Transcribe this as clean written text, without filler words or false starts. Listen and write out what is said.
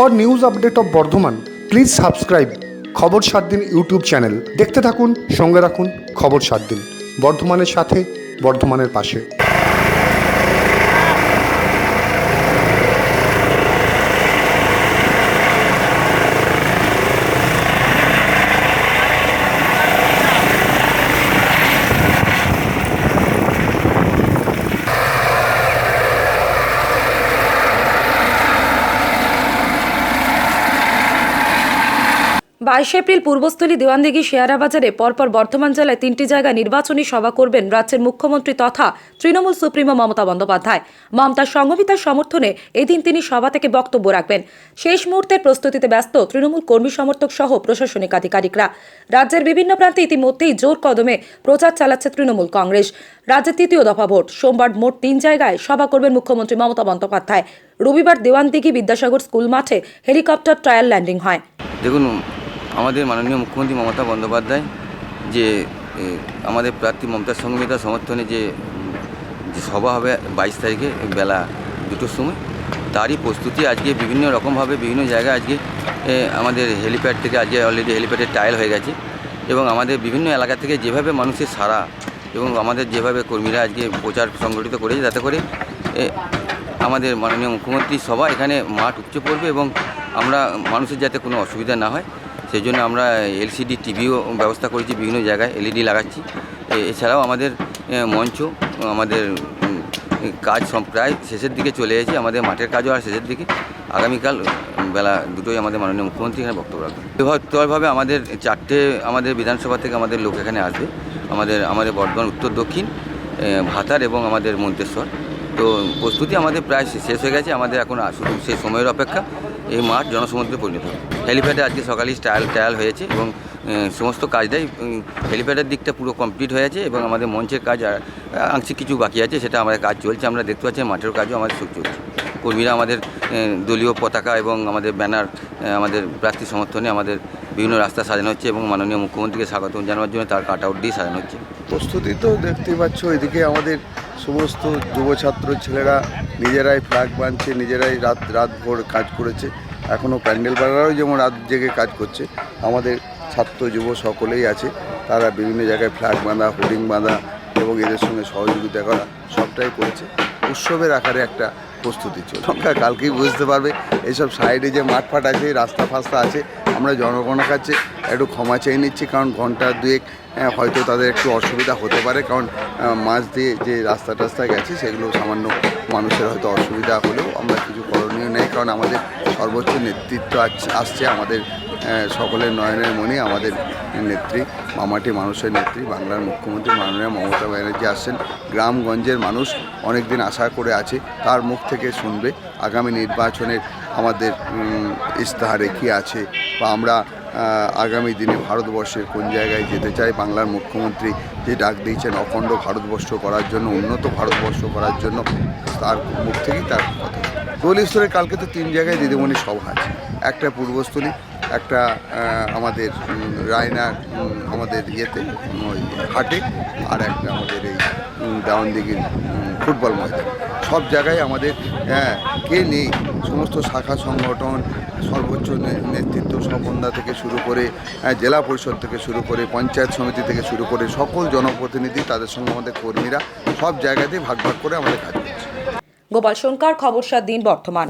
For news update of Bardhaman please subscribe খবর 7 দিন YouTube channel. দেখতে থাকুন, সঙ্গে রাখুন খবর 7 দিন, বর্ধমানের সাথে, বর্ধমানের পাশে। 22 এপ্রিল পূর্বস্থলী দেওয়ানদিঘি শেয়ারা বাজারে পরপর বর্ধমান জেলায় 3টি জায়গায় নির্বাচনী সভা করবেন রাজ্যের মুখ্যমন্ত্রী তথা তৃণমূল সুপ্রিমো মমতা বন্দ্যোপাধ্যায়। মমতার সংঘমিতার সমর্থনে এদিন তিনি সভা থেকে বক্তব্য রাখবেন। শেষ মুহূর্তের প্রস্তুতিতে ব্যস্ত তৃণমূল কর্মী সমর্থক সহ প্রশাসনিক আধিকারিকরা। রাজ্যের বিভিন্ন প্রান্তে ইতিমধ্যেই জোর কদমে প্রচার চালাচ্ছে তৃণমূল কংগ্রেস। রাজ্যের 3য় দফা ভোট সোমবার মোট 3 জায়গায় সভা করবেন মুখ্যমন্ত্রী মমতা বন্দ্যোপাধ্যায়। রবিবার দেওয়ানদিঘি বিদ্যাসাগর স্কুল মাঠে হেলিকপ্টার ট্রায়াল ল্যান্ডিং হয়। দেখুন, আমাদের মাননীয় মুখ্যমন্ত্রী মমতা বন্দ্যোপাধ্যায় যে আমাদের প্রার্থী মমতার সংঘমিতার সমর্থনে যে সভা হবে 22 তারিখে বেলা 2টোর সময়, তারই প্রস্তুতি আজকে বিভিন্ন রকমভাবে বিভিন্ন জায়গায় আজকে আমাদের হেলিপ্যাড থেকে আজকে অলরেডি হেলিপ্যাডের ট্রায়াল হয়ে গেছে এবং আমাদের বিভিন্ন এলাকা থেকে যেভাবে মানুষের সাড়া এবং আমাদের যেভাবে কর্মীরা আজকে প্রচার সংগঠিত করেছে, যাতে করে আমাদের মাননীয় মুখ্যমন্ত্রীর সভা এখানে মাঠ উপচে পড়বে এবং আমরা মানুষের যাতে কোনো অসুবিধা না হয় সেই জন্য আমরা এলসিডি টিভিও ব্যবস্থা করেছি, বিভিন্ন জায়গায় এলইডি লাগাচ্ছি। এছাড়াও আমাদের মঞ্চ, আমাদের কাজ প্রায় শেষের দিকে চলে এসেছে, আমাদের মাঠের কাজও আর শেষের দিকে। আগামীকাল বেলা 2টোয় আমাদের মাননীয় মুখ্যমন্ত্রী এখানে বক্তব্য রাখবেন। বৃহত্তরভাবে আমাদের 4টে আমাদের বিধানসভা থেকে আমাদের লোক এখানে আসবে, আমাদের বর্ধমান উত্তর, দক্ষিণ, ভাতার এবং আমাদের মন্তেশ্বর। তো প্রস্তুতি আমাদের প্রায় শেষ হয়ে গেছে, আমাদের এখন শুধু সেই সময়ের অপেক্ষা। এই মাঠ জনসমুদ্রে পরিণত হবে। হেলিপ্যাডে আজকে সকালেই ট্রায়াল হয়েছে এবং সমস্ত কাজটাই হেলিপ্যাডের দিকটা পুরো কমপ্লিট হয়েছে এবং আমাদের মঞ্চের কাজ আংশিক কিছু বাকি আছে, সেটা আমাদের কাজ চলছে। আমরা দেখতে পাচ্ছি মাঠের কাজও আমাদের চলছে। কর্মীরা আমাদের দলীয় পতাকা এবং আমাদের ব্যানার, আমাদের প্রার্থী সমর্থনে আমাদের বিভিন্ন রাস্তা সাজানো হচ্ছে এবং মাননীয় মুখ্যমন্ত্রীকে স্বাগত জানানোর জন্য তার কাট আউট দিয়ে সাজানো হচ্ছে। প্রস্তুতি তো দেখতেই পাচ্ছ, এদিকে আমাদের সমস্ত যুব ছাত্র ছেলেরা নিজেরাই ফ্ল্যাগ বাঁধছে, নিজেরাই রাত ভোর কাজ করেছে। এখনও প্যান্ডেল বানারাও যেমন রাত জেগে কাজ করছে, আমাদের ছাত্র যুব সকলেই আছে। তারা বিভিন্ন জায়গায় ফ্ল্যাগ বাঁধা, হোর্ডিং বাঁধা এবং এদের সঙ্গে সহযোগিতা করা সবটাই করেছে। উৎসবের আকারে একটা প্রস্তুতি চলছে। তোমরা কালকেই বুঝতে পারবে এইসব সাইডে যে মাঠফাট আছে, রাস্তা ফাস্তা আছে, আমরা জনগণের কাছে একটু ক্ষমা চেয়ে নিচ্ছি, কারণ ঘন্টা দুয়েক হয়তো তাদের একটু অসুবিধা হতে পারে, কারণ মাঝ দিয়ে যে রাস্তা টাস্তা গেছে সেগুলো সামান্য মানুষের হয়তো অসুবিধা হলেও আমরা কিছু করণীয় নেই, কারণ আমাদের সর্বোচ্চ নেতৃত্ব আসছে, আমাদের সকলের নয়নের মণি, আমাদের নেত্রী, মামাটি মানুষের নেত্রী, বাংলার মুখ্যমন্ত্রী মাননীয় মমতা ব্যানার্জি আসছেন। গ্রামগঞ্জের মানুষ অনেক দিন আশা করে আছে, তার মুখ থেকে শুনবে আগামী নির্বাচনের আমাদের ইস্তাহারে কী আছে, বা আমরা আগামী দিনে ভারতবর্ষের কোন জায়গায় যেতে চাই। বাংলার মুখ্যমন্ত্রী যে ডাক দিয়েছেন অখণ্ড ভারতবর্ষ করার জন্য, উন্নত ভারতবর্ষ করার জন্য, তার মুখ থেকেই তার কথা। দলীয় স্তরে কালকে তো 3 জায়গায় দিদিমণি সভা আছে, একটা পূর্বস্থলী, একটা আমাদের রায়নার আমাদের ইয়েতে ওই হাটে, আর একটা আমাদের এই দেওয়ানদিঘির ফুটবল ময়দান। সব জায়গায় আমাদের কে নেই, সমস্ত শাখা সংগঠন, সর্বোচ্চ নেতৃত্ব, স্বপনদা থেকে শুরু করে জেলা পরিষদ থেকে শুরু করে পঞ্চায়েত সমিতি থেকে শুরু করে সকল জনপ্রতিনিধি, তাদের সঙ্গে আমাদের কর্মীরা সব জায়গাতেই ভাগ ভাগ করে আমাদের কাজ করছে। গোপাল সোনকার, খবর 7 দিন, বর্ধমান।